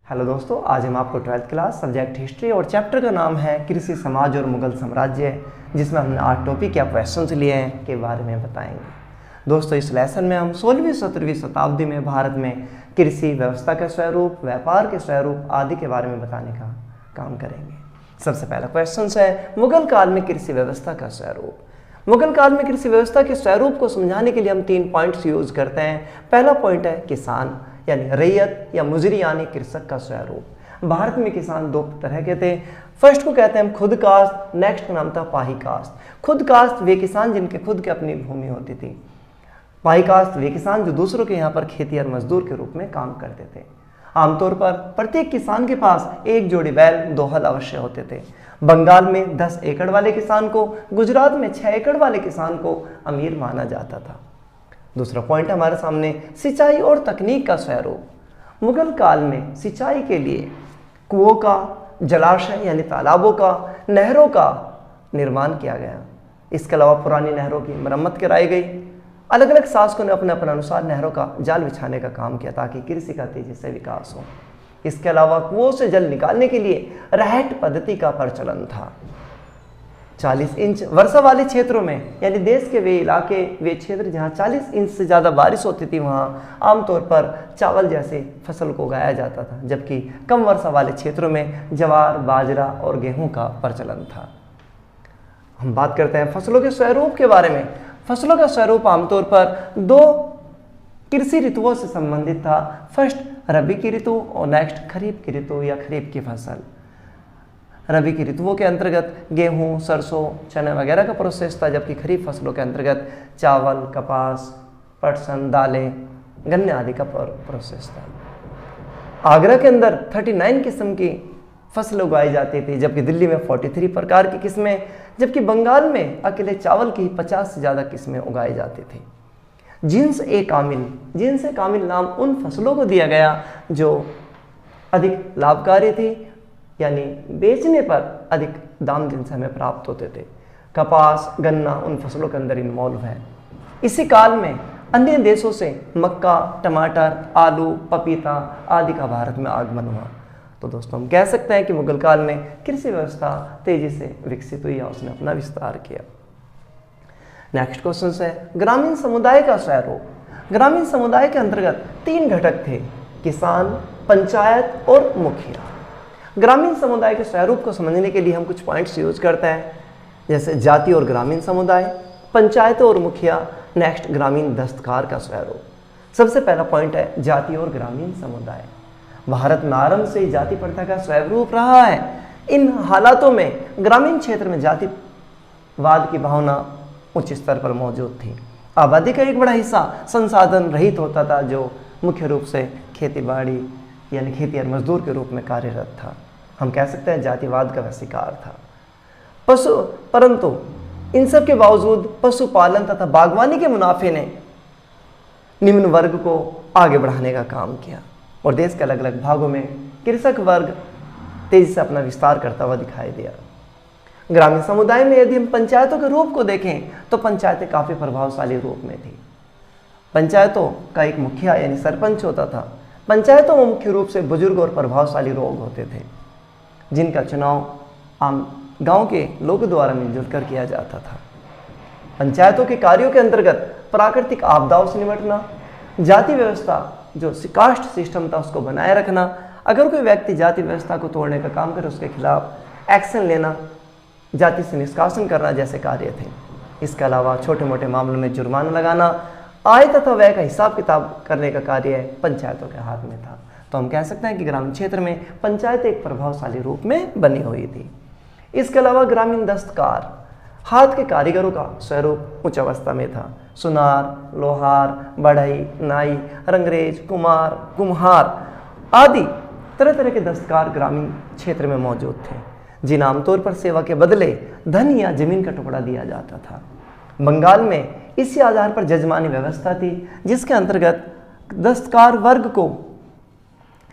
Hello दोस्तों, आज हम आपको 12th क्लास सब्जेक्ट हिस्ट्री और चैप्टर का नाम है कृषि समाज और मुगल साम्राज्य, जिसमें हमने 8 टॉपिक या क्वेश्चंस लिए हैं के बारे में बताएंगे। दोस्तों, इस लेसन में हम 16वीं 17वीं शताब्दी में भारत में कृषि व्यवस्था का स्वरूप, व्यापार के स्वरूप आदि के बारे में बताने का काम करेंगे। सबसे पहला क्वेश्चन है मुगल काल में कृषि व्यवस्था का स्वरूप। मुगल काल में कृषि व्यवस्था के स्वरूप को समझाने के लिए हम 3 पॉइंट्स यूज करते हैं। पहला पॉइंट है किसान यानी रैयत या मुजरी यानी कृषक का स्वरूप। भारत में किसान 2 तरह के थे। फर्स्ट को कहते हैं हम खुद कास्ट, नेक्स्ट का नाम था पाही कास्ट। खुद कास्ट वे किसान जिनके खुद की अपनी भूमि होती थी। पाही कास्ट वे किसान जो दूसरों के यहाँ पर खेती और मजदूर के रूप में काम करते थे। आमतौर पर प्रत्येक किसान के पास 1 जोड़ी बैल, 2 हल अवश्य होते थे। बंगाल में 10 एकड़ वाले किसान को, गुजरात में 6 एकड़ वाले किसान को अमीर माना जाता था। दूसरा पॉइंट हमारे सामने सिंचाई और तकनीक का स्वरूप। मुगल काल में सिंचाई के लिए कुओं का, जलाशय यानी तालाबों का, नहरों का निर्माण किया गया। इसके अलावा पुरानी नहरों की मरम्मत कराई गई। अलग अलग शासकों ने अपने अपने अनुसार नहरों का जाल बिछाने का काम किया ताकि कृषि का तेजी से विकास हो। इसके अलावा कुओं से जल निकालने के लिए रहट पद्धति का प्रचलन था। 40 इंच वर्षा वाले क्षेत्रों में यानी देश के वे क्षेत्र जहां 40 इंच से ज़्यादा बारिश होती थी वहां आमतौर पर चावल जैसे फसल को उगाया जाता था, जबकि कम वर्षा वाले क्षेत्रों में ज्वार, बाजरा और गेहूं का प्रचलन था। हम बात करते हैं फसलों के स्वरूप के बारे में। फसलों का स्वरूप आमतौर पर 2 कृषि ऋतुओं से संबंधित था। फर्स्ट रबी की ऋतु और नेक्स्ट खरीफ की ऋतु या खरीफ की फसल। रबी की ऋतुओं के अंतर्गत गेहूं, सरसों, चने वगैरह का प्रोसेस था, जबकि खरीफ फसलों के अंतर्गत चावल, कपास, पटसन, दालें, गन्ने आदि का प्रोसेस था। आगरा के अंदर 39 किस्म की फसल उगाई जाती थी, जबकि दिल्ली में 43 प्रकार की किस्में, जबकि बंगाल में अकेले चावल की 50 से ज़्यादा किस्में उगाई जाती थी। जिन्स ए कामिल नाम उन फसलों को दिया गया जो अधिक लाभकारी थी, यानी बेचने पर अधिक दाम जिनसे हमें प्राप्त होते थे। कपास, गन्ना उन फसलों के अंदर इन्वॉल्व है। इसी काल में अन्य देशों से मक्का, टमाटर, आलू, पपीता आदि का भारत में आगमन हुआ। तो दोस्तों, हम कह सकते हैं कि मुगल काल में कृषि व्यवस्था तेजी से विकसित हुई या उसने अपना विस्तार किया। नेक्स्ट क्वेश्चन है ग्रामीण समुदाय का स्वरूप। ग्रामीण समुदाय के अंतर्गत 3 घटक थे, किसान, पंचायत और मुखिया। ग्रामीण समुदाय के स्वरूप को समझने के लिए हम कुछ पॉइंट्स यूज करते हैं, जैसे जाति और ग्रामीण समुदाय, पंचायत और मुखिया, नेक्स्ट ग्रामीण दस्तकार का स्वरूप। सबसे पहला पॉइंट है जाति और ग्रामीण समुदाय। भारत में आरंभ से ही जाति प्रथा का स्वरूप रहा है। इन हालातों में ग्रामीण क्षेत्र में जातिवाद की भावना उच्च स्तर पर मौजूद थी। आबादी का एक बड़ा हिस्सा संसाधन रहित होता था, जो मुख्य रूप से खेती बाड़ी यानी खेती और मजदूर के रूप में कार्यरत था। हम कह सकते हैं जातिवाद का वह शिकार था। परंतु इन सब के बावजूद पशुपालन तथा बागवानी के मुनाफे ने निम्न वर्ग को आगे बढ़ाने का काम किया और देश के अलग अलग भागों में कृषक वर्ग तेजी से अपना विस्तार करता हुआ दिखाई दिया। ग्रामीण समुदाय में यदि हम पंचायतों के रूप को देखें तो पंचायतें काफ़ी प्रभावशाली रूप में थी। पंचायतों का एक मुखिया यानी सरपंच होता था। पंचायतों में मुख्य रूप से बुजुर्ग और प्रभावशाली लोग होते थे, जिनका चुनाव आम गांव के लोगों द्वारा मिलजुल कर किया जाता था। पंचायतों के कार्यों के अंतर्गत प्राकृतिक आपदाओं से निपटना, जाति व्यवस्था जो कास्ट सिस्टम था उसको बनाए रखना, अगर कोई व्यक्ति जाति व्यवस्था को तोड़ने का काम करे उसके खिलाफ एक्शन लेना, जाति से निष्कासन करना जैसे कार्य थे। इसके अलावा छोटे मोटे मामलों में जुर्माना लगाना, आय तथा व्यय का हिसाब किताब करने का कार्य पंचायतों के हाथ में था। तो हम कह सकते हैं कि ग्रामीण क्षेत्र में पंचायत एक प्रभावशाली रूप में बनी हुई थी। इसके अलावा ग्रामीण दस्तकार, हाथ के कारीगरों का स्वरूप उच्च अवस्था में था। सुनार, लोहार, बढ़ई, नाई, रंगरेज, कुम्हार आदि तरह तरह के दस्तकार ग्रामीण क्षेत्र में मौजूद थे, जिन आमतौर पर सेवा के बदले धन या जमीन का टुकड़ा दिया जाता था। बंगाल में इसी आधार पर जजमानी व्यवस्था थी, जिसके अंतर्गत दस्तकार वर्ग को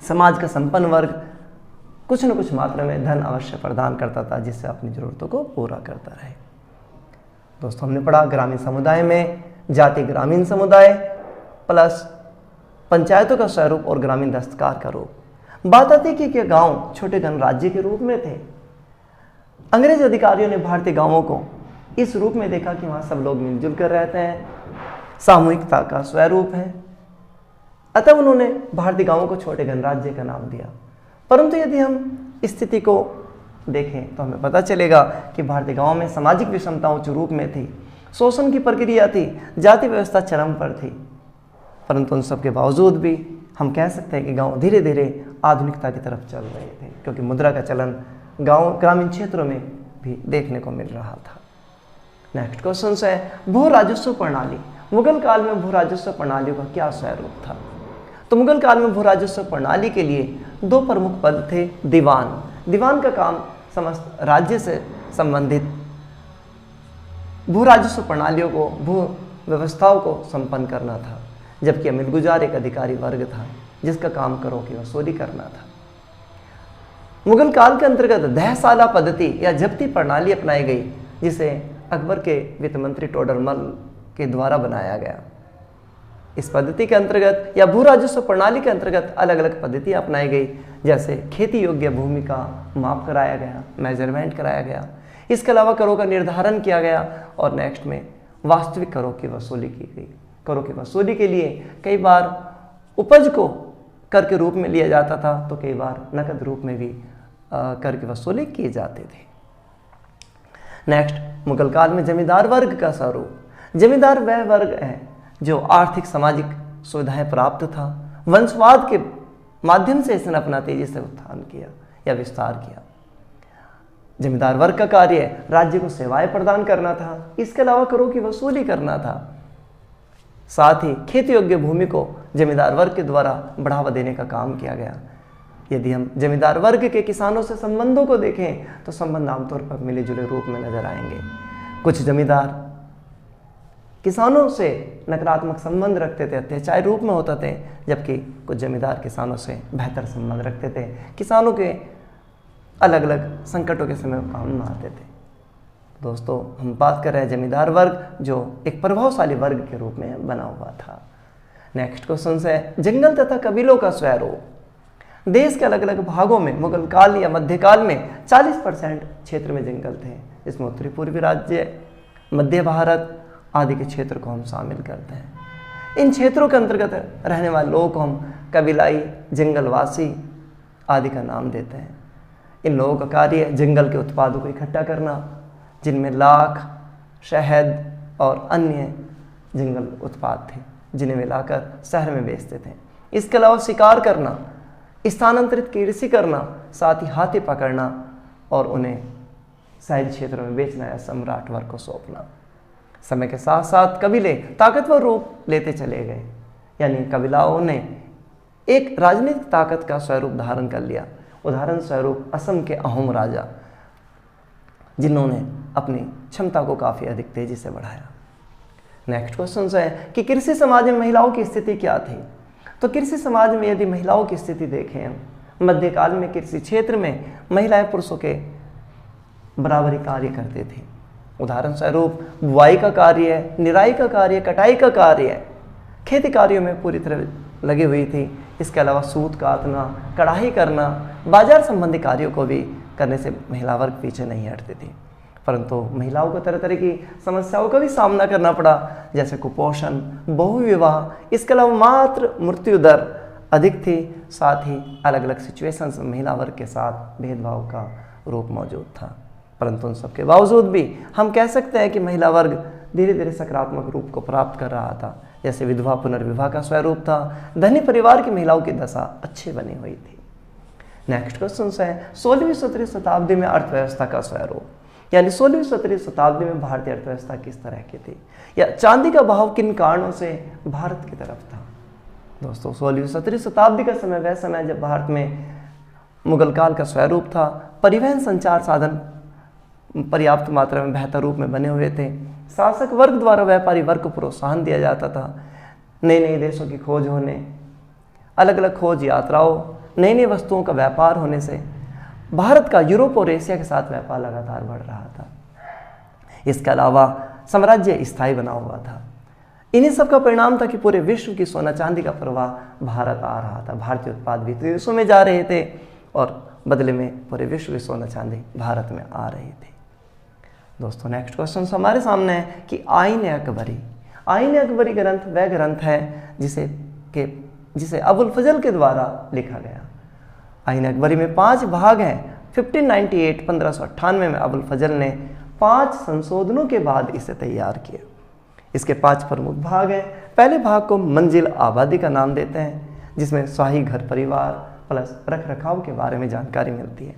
समाज का संपन्न वर्ग कुछ न कुछ मात्रा में धन अवश्य प्रदान करता था, जिससे अपनी जरूरतों को पूरा करता रहे। दोस्तों, हमने पढ़ा ग्रामीण समुदाय में जाति ग्रामीण समुदाय प्लस पंचायतों का स्वरूप और ग्रामीण दस्तकार का रूप। बात आती है कि गांव छोटे गणराज्य के रूप में थे। अंग्रेज अधिकारियों ने भारतीय गांवों को इस रूप में देखा कि वहां सब लोग मिलजुल कर रहते हैं, सामूहिकता का स्वरूप है, अतः उन्होंने भारतीय गांवों को छोटे गणराज्य का नाम दिया। परंतु यदि हम स्थिति को देखें तो हमें पता चलेगा कि भारतीय गांवों में सामाजिक विषमताओं उच्च रूप में थी, शोषण की प्रक्रिया थी, जाति व्यवस्था चरम पर थी। परंतु उन सब के बावजूद भी हम कह सकते हैं कि गांव धीरे धीरे आधुनिकता की तरफ चल रहे थे, क्योंकि मुद्रा का चलन गांव ग्रामीण क्षेत्रों में भी देखने को मिल रहा था। नेक्स्ट क्वेश्चन है भू राजस्व प्रणाली। मुगल काल में भू राजस्व प्रणालियों का क्या स्वरूप था? तो मुगल काल में भू राजस्व प्रणाली के लिए दो प्रमुख पद थे। दीवान, दीवान का काम समस्त राज्य से संबंधित भू राजस्व प्रणालियों को, भू व्यवस्थाओं को संपन्न करना था, जबकि अमीर गुजार एक अधिकारी वर्ग था जिसका काम करों की वसूली करना था। मुगल काल के अंतर्गत दहसाला पद्धति या जब्ती प्रणाली अपनाई गई, जिसे अकबर के वित्त मंत्री टोडरमल के द्वारा बनाया गया। इस पद्धति के अंतर्गत या भू राजस्व प्रणाली के अंतर्गत अलग अलग पद्धतियां अपनाई गई, जैसे खेती योग्य भूमि का माप कराया गया, मेजरमेंट कराया गया। इसके अलावा करों का निर्धारण किया गया और नेक्स्ट में वास्तविक करों की वसूली की गई। करों की वसूली के लिए कई बार उपज को कर के रूप में लिया जाता था, तो कई बार नकद रूप में भी कर की वसूली किए जाते थे। नेक्स्ट, मुगल काल में जमींदार वर्ग का स्वरूप। जमींदार वह वर्ग है जो आर्थिक सामाजिक सुविधाएं प्राप्त था। वंशवाद के माध्यम से इसने अपना तेजी से उत्थान किया या विस्तार किया। जमींदार वर्ग का कार्य राज्य को सेवाएं प्रदान करना था, इसके अलावा करों की वसूली करना था। साथ ही खेती योग्य भूमि को जमींदार वर्ग के द्वारा बढ़ावा देने का काम किया गया। यदि हम जमींदार वर्ग के किसानों से संबंधों को देखें तो संबंध आमतौर पर मिले जुले रूप में नजर आएंगे। कुछ जमींदार किसानों से नकारात्मक संबंध रखते थे, अत्याचार रूप में होते थे, जबकि कुछ जमींदार किसानों से बेहतर संबंध रखते थे, किसानों के अलग अलग संकटों के समय काम में आते थे। दोस्तों, हम बात कर रहे हैं जमींदार वर्ग, जो एक प्रभावशाली वर्ग के रूप में बना हुआ था। नेक्स्ट क्वेश्चन है जंगल तथा कबीलों का स्वरूप। देश के अलग अलग भागों में मुगल काल या मध्यकाल में 40% क्षेत्र में जंगल थे। इसमें उत्तरी पूर्वी राज्य, मध्य भारत आदि के क्षेत्र को हम शामिल करते हैं। इन क्षेत्रों के अंतर्गत रहने वाले लोगों को हम कबीलाई, जंगलवासी आदि का नाम देते हैं। इन लोगों का कार्य जंगल के उत्पादों को इकट्ठा करना, जिनमें लाख, शहद और अन्य जंगल उत्पाद थे, जिन्हें वे लाकर शहर में बेचते थे। इसके अलावा शिकार करना, स्थानांतरित कृषि करना, साथ ही हाथी पकड़ना और उन्हें शहरी क्षेत्रों में बेचना या सम्राट वर्ग को सौंपना। समय के साथ साथ कबीले ताकतवर रूप लेते चले गए, यानी कबीलाओं ने एक राजनीतिक ताकत का स्वरूप धारण कर लिया। उदाहरण स्वरूप असम के अहोम राजा, जिन्होंने अपनी क्षमता को काफ़ी अधिक तेजी से बढ़ाया। नेक्स्ट क्वेश्चन है कि कृषि समाज में महिलाओं की स्थिति क्या थी? तो कृषि समाज में यदि महिलाओं की स्थिति देखें हम, मध्यकाल में कृषि क्षेत्र में महिलाएं पुरुषों के बराबरी कार्य करते थे। उदाहरण स्वरूप बुआई का कार्य, निराई का कार्य, कटाई का कार्य, खेती कार्यों में पूरी तरह लगी हुई थी। इसके अलावा सूत काटना, कढ़ाई करना, बाजार संबंधी कार्यों को भी करने से महिला वर्ग पीछे नहीं हटती थी। परंतु महिलाओं को तरह तरह की समस्याओं का भी सामना करना पड़ा, जैसे कुपोषण, बहुविवाह, इसके अलावा मातृ मृत्यु दर अधिक थी। साथ ही अलग अलग सिचुएशंस में महिला वर्ग के साथ भेदभाव का रूप मौजूद था। परंतु उन सबके बावजूद भी हम कह सकते हैं कि महिला वर्ग धीरे धीरे सकारात्मक रूप को प्राप्त कर रहा था। जैसे विधवा पुनर्विवाह का स्वरूप था, धनी परिवार की महिलाओं की दशा अच्छी बनी हुई थी। नेक्स्ट क्वेश्चन है 16वीं 17वीं शताब्दी में अर्थव्यवस्था का स्वरूप, यानी 16वीं 17वीं शताब्दी में भारतीय अर्थव्यवस्था किस तरह की थी, या चांदी का भाव किन कारणों से भारत की तरफ था। दोस्तों, 16वीं 17वीं शताब्दी का समय वह समय जब भारत में मुगल काल का स्वरूप था। परिवहन संचार साधन पर्याप्त मात्रा में बेहतर रूप में बने हुए थे। शासक वर्ग द्वारा व्यापारी वर्ग को प्रोत्साहन दिया जाता था। नए नए देशों की खोज होने, अलग अलग खोज यात्राओं, नई नई वस्तुओं का व्यापार होने से भारत का यूरोप और एशिया के साथ व्यापार लगातार बढ़ रहा था। इसके अलावा साम्राज्य स्थायी बना हुआ था। इन्हीं सब का परिणाम था कि पूरे विश्व की सोना चांदी का प्रवाह भारत आ रहा था। भारतीय उत्पाद विदेशों में जा रहे थे और बदले में पूरे विश्व की सोना चांदी भारत में आ रही थी। दोस्तों नेक्स्ट क्वेश्चन हमारे सामने है कि आईन अकबरी। आईन अकबरी ग्रंथ वह ग्रंथ है जिसे अबुल फजल के द्वारा लिखा गया। आईन अकबरी में 5 भाग हैं। 1598 में अबुल फजल ने 5 संशोधनों के बाद इसे तैयार किया। इसके 5 प्रमुख भाग हैं। पहले भाग को मंजिल आबादी का नाम देते हैं, जिसमें शाही घर परिवार प्लस रख रखाव के बारे में जानकारी मिलती है।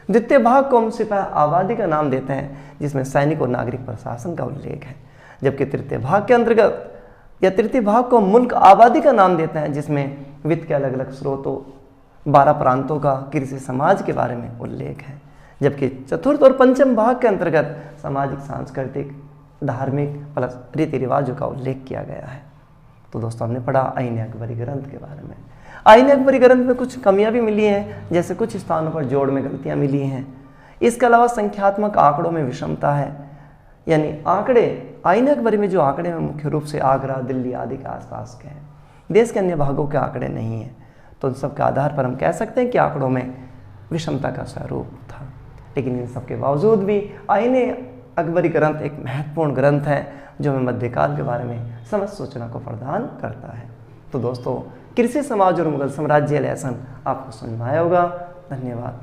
द्वितीय भाग को हम सिपाही आबादी का नाम देते हैं, जिसमें सैनिक और नागरिक प्रशासन का उल्लेख है। जबकि तृतीय भाग को मुल्क आबादी का नाम देते हैं, जिसमें वित्त के अलग अलग स्रोतों 12 प्रांतों का कृषि समाज के बारे में उल्लेख है। जबकि चतुर्थ और पंचम भाग के अंतर्गत सामाजिक, सांस्कृतिक, धार्मिक प्लस रीति रिवाजों का उल्लेख किया गया है। तो दोस्तों हमने पढ़ा आईन अकबरी ग्रंथ के बारे में। आईन अकबरी ग्रंथ में कुछ कमियां भी मिली हैं, जैसे कुछ स्थानों पर जोड़ में गलतियां मिली हैं। इसके अलावा संख्यात्मक आंकड़ों में विषमता है, यानी आंकड़े आईन अकबरी में जो आंकड़े हैं मुख्य रूप से आगरा, दिल्ली आदि के आसपास के हैं, देश के अन्य भागों के आंकड़े नहीं हैं। तो इन सब के आधार पर हम कह सकते हैं कि आंकड़ों में विषमता का स्वरूप था। लेकिन इन सब के बावजूद भी आईन अकबरी ग्रंथ एक महत्वपूर्ण ग्रंथ है, जो हमें मध्यकाल के बारे में समझ सूचना को प्रदान करता है। तो दोस्तों कृषि समाज और मुगल साम्राज्य लेसन आपको समझ में आया होगा। धन्यवाद।